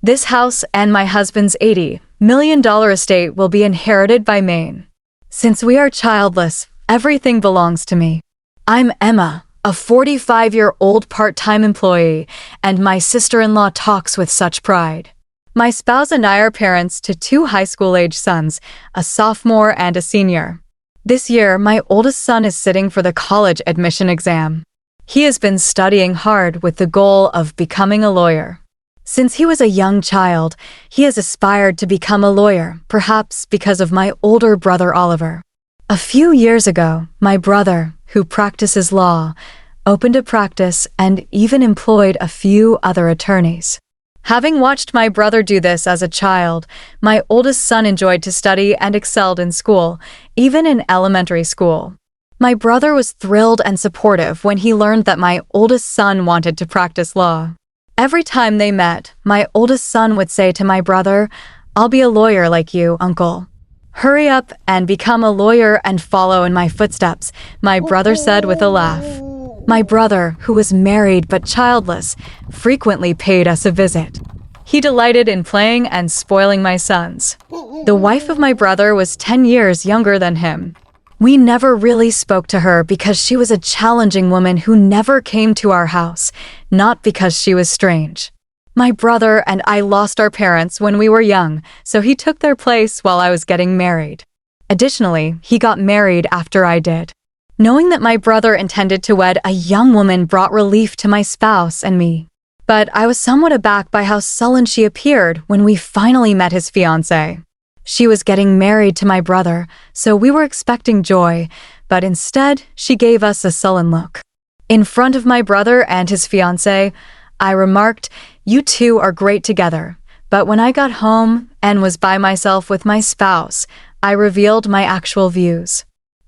This house and my husband's $80 million estate will be inherited by Maine. Since we are childless, everything belongs to me. I'm Emma, a 45-year-old part-time employee, and my sister-in-law talks with such pride. My spouse and I are parents to two high school-age sons, a sophomore and a senior. This year, my oldest son is sitting for the college admission exam. He has been studying hard with the goal of becoming a lawyer. Since he was a young child, he has aspired to become a lawyer, perhaps because of my older brother Oliver. A few years ago, my brother, who practices law, opened a practice and even employed a few other attorneys. Having watched my brother do this as a child, my oldest son enjoyed to study and excelled in school, even in elementary school. My brother was thrilled and supportive when he learned that my oldest son wanted to practice law. Every time they met, my oldest son would say to my brother, "I'll be a lawyer like you, uncle." "Hurry up and become a lawyer and follow in my footsteps," my brother said with a laugh. My brother, who was married but childless, frequently paid us a visit. He delighted in playing and spoiling my sons. The wife of my brother was 10 years younger than him. We never really spoke to her because she was a challenging woman who never came to our house, not because she was strange. My brother and I lost our parents when we were young, so he took their place while I was getting married. Additionally, he got married after I did. Knowing that my brother intended to wed a young woman brought relief to my spouse and me. But I was somewhat aback by how sullen she appeared when we finally met his fiancée. She was getting married to my brother, so we were expecting joy, but instead, she gave us a sullen look. In front of my brother and his fiancée, I remarked, "You two are great together." But when I got home and was by myself with my spouse, I revealed my actual views.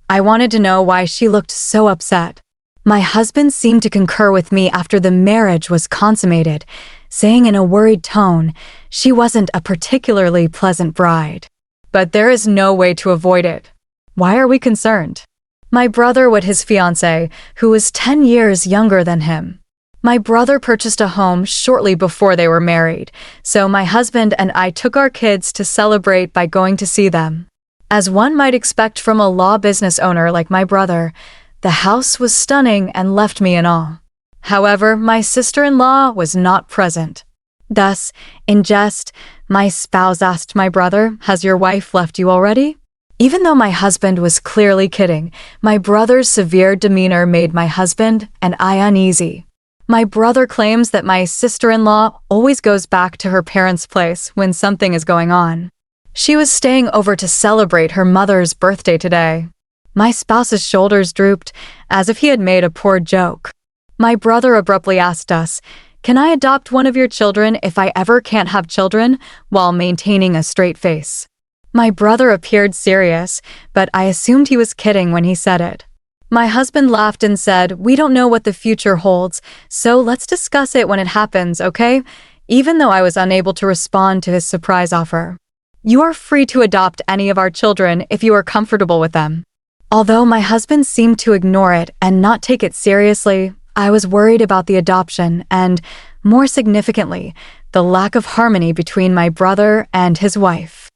I wanted to know why she looked so upset. My husband seemed to concur with me after the marriage was consummated, saying in a worried tone, she wasn't a particularly pleasant bride. But there is no way to avoid it. Why are we concerned? My brother with his fiancée, who was 10 years younger than him. My brother purchased a home shortly before they were married, so my husband and I took our kids to celebrate by going to see them. As one might expect from a law business owner like my brother, the house was stunning and left me in awe. However, my sister-in-law was not present. Thus, in jest, my spouse asked my brother, "Has your wife left you already?" Even though my husband was clearly kidding, my brother's severe demeanor made my husband and I uneasy. My brother claims that my sister-in-law always goes back to her parents' place when something is going on. She was staying over to celebrate her mother's birthday today. My spouse's shoulders drooped, as if he had made a poor joke. My brother abruptly asked us, "Can I adopt one of your children if I ever can't have children?" while maintaining a straight face. My brother appeared serious, but I assumed he was kidding when he said it. My husband laughed and said, "We don't know what the future holds, so let's discuss it when it happens, okay?" Even though I was unable to respond to his surprise offer. "You are free to adopt any of our children if you are comfortable with them." Although my husband seemed to ignore it and not take it seriously, I was worried about the adoption and, more significantly, the lack of harmony between my brother and his wife.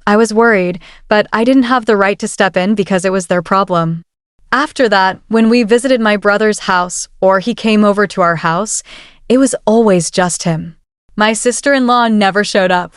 I was worried, but I didn't have the right to step in because it was their problem. After that, when we visited my brother's house or he came over to our house, it was always just him. My sister-in-law never showed up.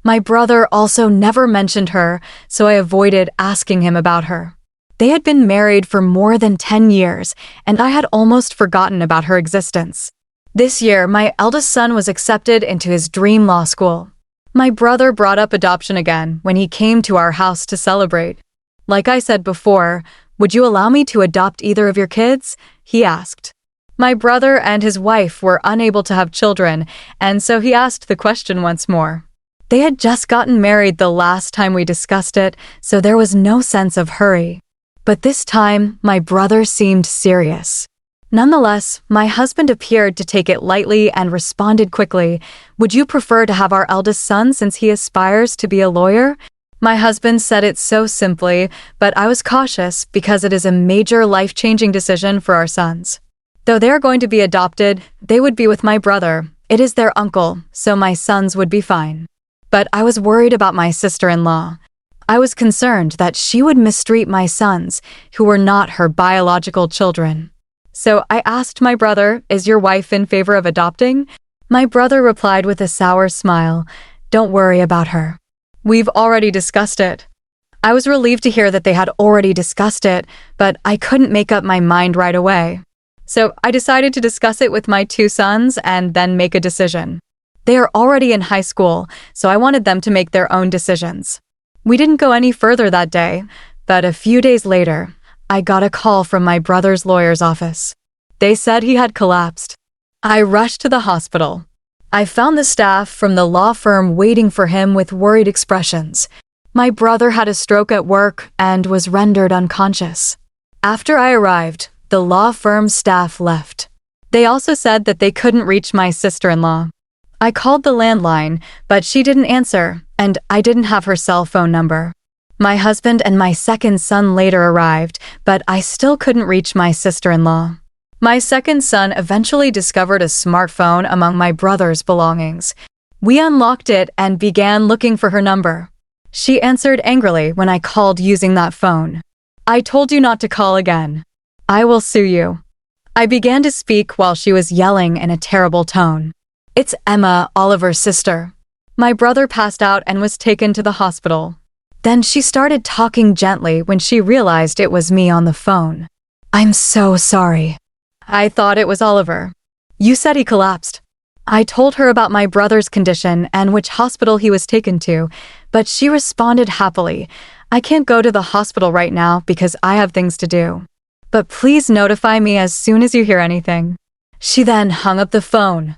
My brother also never mentioned her, so I avoided asking him about her. They had been married for more than 10 years, and I had almost forgotten about her existence. This year, my eldest son was accepted into his dream law school. My brother brought up adoption again when he came to our house to celebrate. Like I said before, "Would you allow me to adopt either of your kids?" he asked. My brother and his wife were unable to have children, and so he asked the question once more. They had just gotten married the last time we discussed it, so there was no sense of hurry. But this time, my brother seemed serious. Nonetheless, my husband appeared to take it lightly and responded quickly, "Would you prefer to have our eldest son since he aspires to be a lawyer?" My husband said it so simply, but I was cautious because it is a major life-changing decision for our sons. Though they are going to be adopted, they would be with my brother, It is their uncle, so my sons would be fine. But I was worried about my sister-in-law. I was concerned that she would mistreat my sons, who were not her biological children. So I asked my brother, "Is your wife in favor of adopting?" My brother replied with a sour smile, "Don't worry about her. We've already discussed it." I was relieved to hear that they had already discussed it, but I couldn't make up my mind right away. So I decided to discuss it with my two sons and then make a decision. They are already in high school, so I wanted them to make their own decisions. We didn't go any further that day, but a few days later, I got a call from my brother's lawyer's office. They said he had collapsed. I rushed to the hospital. I found the staff from the law firm waiting for him with worried expressions. My brother had a stroke at work and was rendered unconscious. After I arrived, the law firm staff left. They also said that they couldn't reach my sister-in-law. I called the landline, but she didn't answer, and I didn't have her cell phone number. My husband and my second son later arrived, but I still couldn't reach my sister-in-law. My second son eventually discovered a smartphone among my brother's belongings. We unlocked it and began looking for her number. She answered angrily when I called using that phone. "I told you not to call again. I will sue you." I began to speak while she was yelling in a terrible tone. "It's Emma, Oliver's sister." My brother passed out and was taken to the hospital. Then she started talking gently when she realized it was me on the phone. "I'm so sorry. I thought it was Oliver. You said he collapsed." I told her about my brother's condition and which hospital he was taken to, but she responded happily, "I can't go to the hospital right now because I have things to do. But please notify me as soon as you hear anything." She then hung up the phone.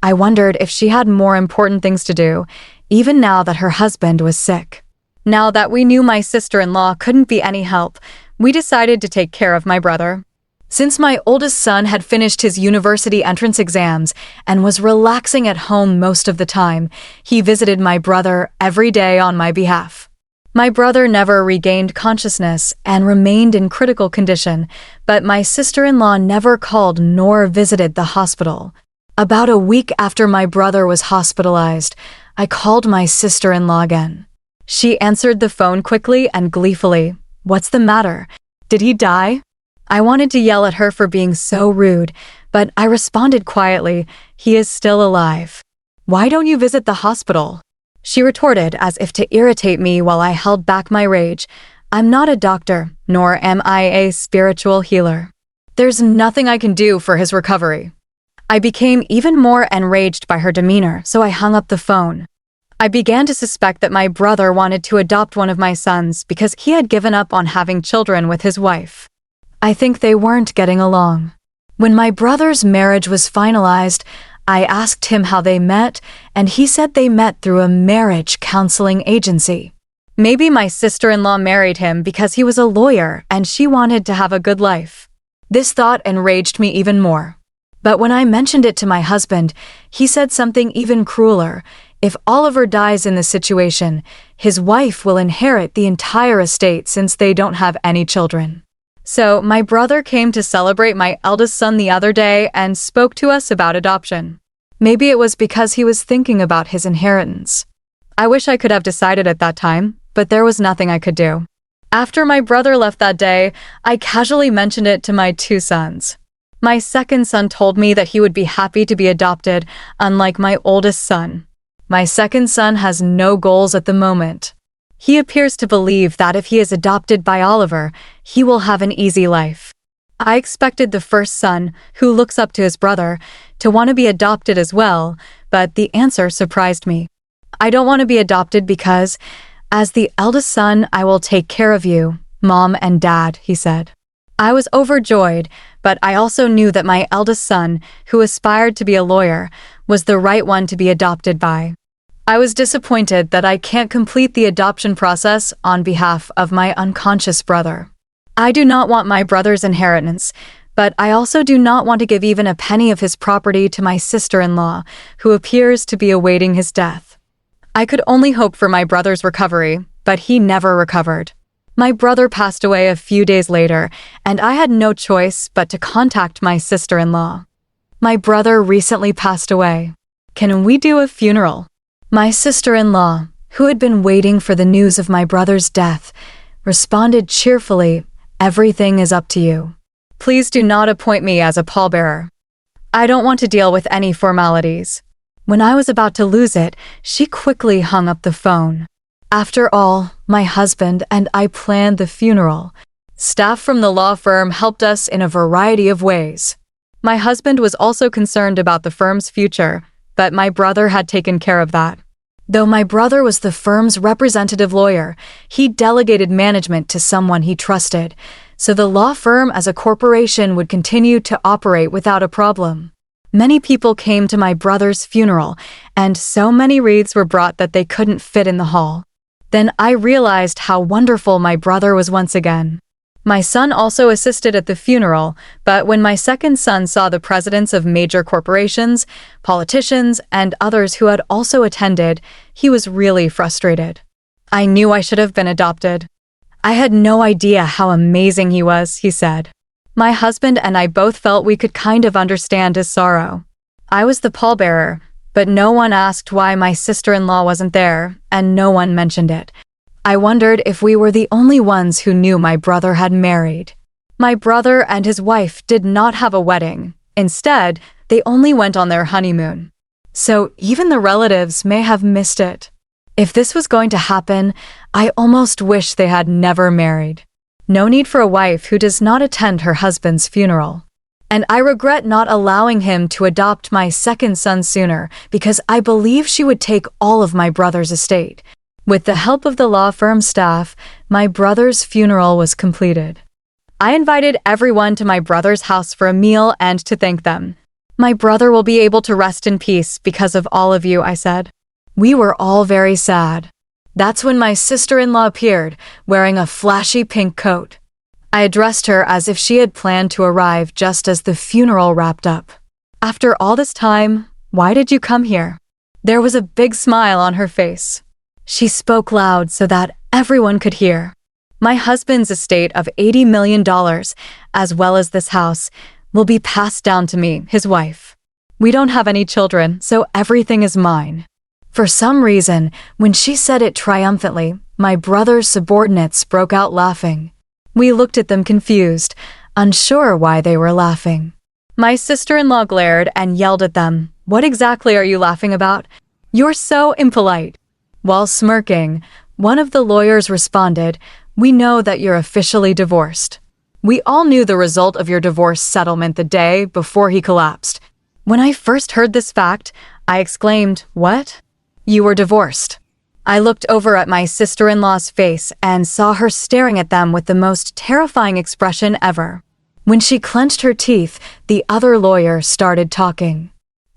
I wondered if she had more important things to do, even now that her husband was sick. Now that we knew my sister-in-law couldn't be any help, we decided to take care of my brother. Since my oldest son had finished his university entrance exams and was relaxing at home most of the time, he visited my brother every day on my behalf. My brother never regained consciousness and remained in critical condition, but my sister-in-law never called nor visited the hospital. About a week after my brother was hospitalized, I called my sister-in-law again. She answered the phone quickly and gleefully. "What's the matter? Did he die?" I wanted to yell at her for being so rude, but I responded quietly, "He is still alive. Why don't you visit the hospital?" She retorted as if to irritate me while I held back my rage. "I'm not a doctor, nor am I a spiritual healer. There's nothing I can do for his recovery." I became even more enraged by her demeanor, so I hung up the phone. I began to suspect that my brother wanted to adopt one of my sons because he had given up on having children with his wife. I think they weren't getting along. When my brother's marriage was finalized, I asked him how they met, and he said they met through a marriage counseling agency. Maybe my sister-in-law married him because he was a lawyer and she wanted to have a good life. This thought enraged me even more. But when I mentioned it to my husband, he said something even crueler. If Oliver dies in this situation, his wife will inherit the entire estate since they don't have any children. So my brother came to celebrate my eldest son the other day and spoke to us about adoption. Maybe it was because he was thinking about his inheritance. I wish I could have decided at that time, but there was nothing I could do. After my brother left that day, I casually mentioned it to my two sons. My second son told me that he would be happy to be adopted, unlike my oldest son. My second son has no goals at the moment. He appears to believe that if he is adopted by Oliver, he will have an easy life. I expected the first son, who looks up to his brother, to want to be adopted as well, but the answer surprised me. "I don't want to be adopted because, as the eldest son, I will take care of you, Mom and Dad," he said. I was overjoyed, but I also knew that my eldest son, who aspired to be a lawyer, was the right one to be adopted by. I was disappointed that I can't complete the adoption process on behalf of my unconscious brother. I do not want my brother's inheritance, but I also do not want to give even a penny of his property to my sister-in-law, who appears to be awaiting his death. I could only hope for my brother's recovery, but he never recovered. My brother passed away a few days later, and I had no choice but to contact my sister-in-law. My brother recently passed away. Can we do a funeral? My sister-in-law, who had been waiting for the news of my brother's death, responded cheerfully, "Everything is up to you. Please do not appoint me as a pallbearer. I don't want to deal with any formalities." When I was about to lose it, she quickly hung up the phone. After all, my husband and I planned the funeral. Staff from the law firm helped us in a variety of ways. My husband was also concerned about the firm's future, but my brother had taken care of that. Though my brother was the firm's representative lawyer, he delegated management to someone he trusted, so the law firm as a corporation would continue to operate without a problem. Many people came to my brother's funeral, and so many wreaths were brought that they couldn't fit in the hall. Then I realized how wonderful my brother was once again. My son also assisted at the funeral, but when my second son saw the presidents of major corporations, politicians, and others who had also attended, he was really frustrated. I knew I should have been adopted. I had no idea how amazing he was, he said. My husband and I both felt we could kind of understand his sorrow. I was the pallbearer, but no one asked why my sister-in-law wasn't there, and no one mentioned it. I wondered if we were the only ones who knew my brother had married. My brother and his wife did not have a wedding. Instead, they only went on their honeymoon. So even the relatives may have missed it. If this was going to happen, I almost wish they had never married. No need for a wife who does not attend her husband's funeral. And I regret not allowing him to adopt my second son sooner because I believe she would take all of my brother's estate. With the help of the law firm staff, my brother's funeral was completed. I invited everyone to my brother's house for a meal and to thank them. My brother will be able to rest in peace because of all of you, I said. We were all very sad. That's when my sister-in-law appeared, wearing a flashy pink coat. I addressed her as if she had planned to arrive just as the funeral wrapped up. After all this time, why did you come here? There was a big smile on her face. She spoke loud so that everyone could hear. My husband's estate of $80 million, as well as this house, will be passed down to me, his wife. We don't have any children, so everything is mine. For some reason, when she said it triumphantly, my brother's subordinates broke out laughing. We looked at them confused, unsure why they were laughing. My sister-in-law glared and yelled at them, "What exactly are you laughing about? You're so impolite." While smirking, one of the lawyers responded, "We know that you're officially divorced. We all knew the result of your divorce settlement the day before he collapsed." When I first heard this fact, I exclaimed, "What? You were divorced?" I looked over at my sister-in-law's face and saw her staring at them with the most terrifying expression ever. When she clenched her teeth, the other lawyer started talking.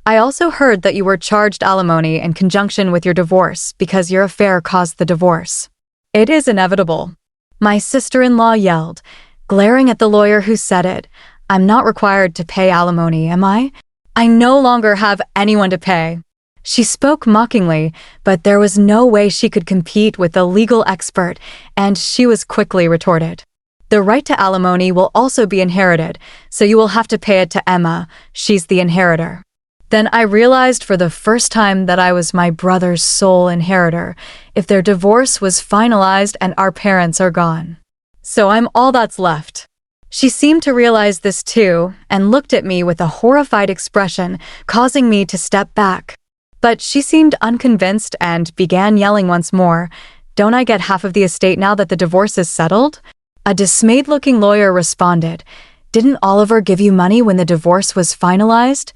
"I also heard that you were charged alimony in conjunction with your divorce because your affair caused the divorce. It is inevitable." My sister-in-law yelled, glaring at the lawyer who said it. "I'm not required to pay alimony, am I? I no longer have anyone to pay." She spoke mockingly, but there was no way she could compete with the legal expert, and she was quickly retorted. "The right to alimony will also be inherited, so you will have to pay it to Emma. She's the inheritor." Then I realized for the first time that I was my brother's sole inheritor, if their divorce was finalized and our parents are gone. So I'm all that's left. She seemed to realize this too, and looked at me with a horrified expression, causing me to step back. But she seemed unconvinced and began yelling once more, "Don't I get half of the estate now that the divorce is settled?" A dismayed-looking lawyer responded, "Didn't Oliver give you money when the divorce was finalized?"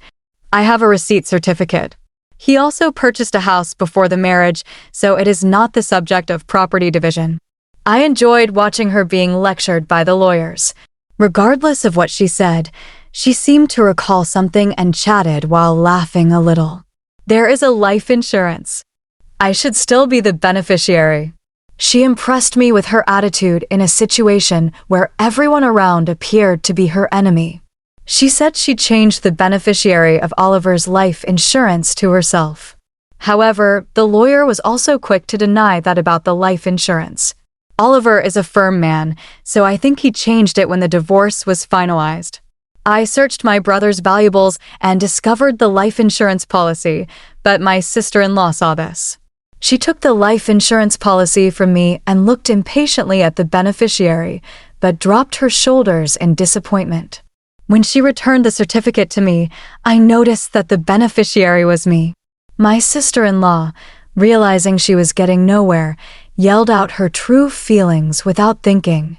"I have a receipt certificate. He also purchased a house before the marriage, so it is not the subject of property division." I enjoyed watching her being lectured by the lawyers. Regardless of what she said, she seemed to recall something and chatted while laughing a little. "There is a life insurance. I should still be the beneficiary." She impressed me with her attitude in a situation where everyone around appeared to be her enemy. She said she changed the beneficiary of Oliver's life insurance to herself. However, the lawyer was also quick to deny that about the life insurance. Oliver is a firm man, so I think he changed it when the divorce was finalized. I searched my brother's valuables and discovered the life insurance policy, but my sister-in-law saw this. She took the life insurance policy from me and looked impatiently at the beneficiary, but dropped her shoulders in disappointment. When she returned the certificate to me, I noticed that the beneficiary was me. My sister-in-law, realizing she was getting nowhere, yelled out her true feelings without thinking.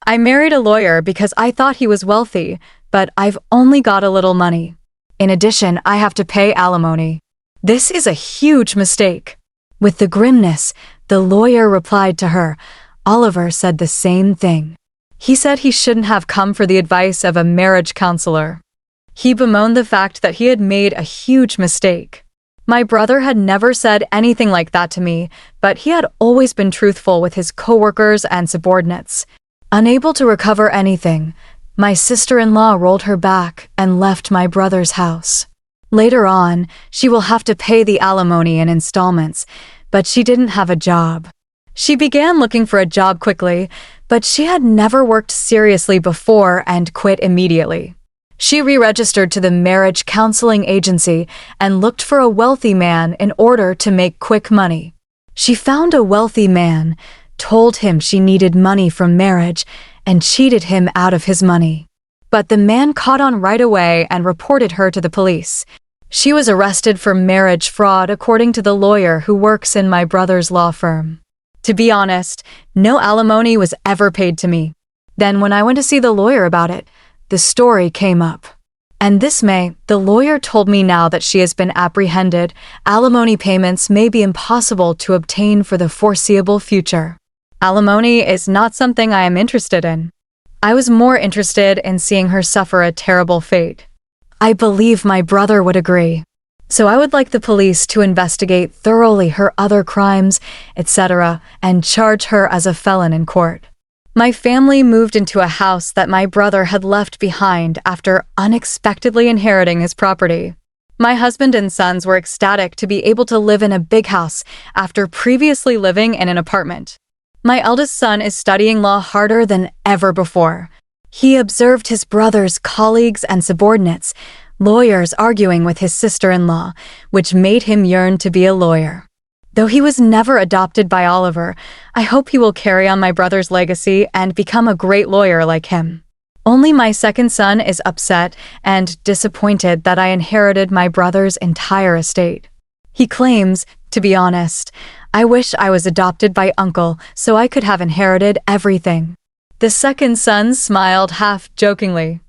I married a lawyer because I thought he was wealthy, but I've only got a little money. In addition, I have to pay alimony. This is a huge mistake. With the grimness, the lawyer replied to her. Oliver said the same thing. He said he shouldn't have come for the advice of a marriage counselor. He bemoaned the fact that he had made a huge mistake. My brother had never said anything like that to me, but he had always been truthful with his coworkers and subordinates. Unable to recover anything, my sister-in-law rolled her back and left my brother's house. Later on, she will have to pay the alimony in installments, but she didn't have a job. She began looking for a job quickly, but she had never worked seriously before and quit immediately. She re-registered to the marriage counseling agency and looked for a wealthy man in order to make quick money. She found a wealthy man, told him she needed money from marriage, and cheated him out of his money. But the man caught on right away and reported her to the police. She was arrested for marriage fraud according to the lawyer who works in my brother's law firm. To be honest, no alimony was ever paid to me. Then when I went to see the lawyer about it, the story came up. And this May, the lawyer told me now that she has been apprehended, alimony payments may be impossible to obtain for the foreseeable future. Alimony is not something I am interested in. I was more interested in seeing her suffer a terrible fate. I believe my brother would agree. So I would like the police to investigate thoroughly her other crimes, etc., and charge her as a felon in court. My family moved into a house that my brother had left behind after unexpectedly inheriting his property. My husband and sons were ecstatic to be able to live in a big house after previously living in an apartment. My eldest son is studying law harder than ever before. He observed his brother's colleagues and subordinates, lawyers arguing with his sister-in-law, which made him yearn to be a lawyer. Though he was never adopted by Oliver, I hope he will carry on my brother's legacy and become a great lawyer like him. Only my second son is upset and disappointed that I inherited my brother's entire estate. He claims, to be honest, I wish I was adopted by uncle so I could have inherited everything. The second son smiled half-jokingly.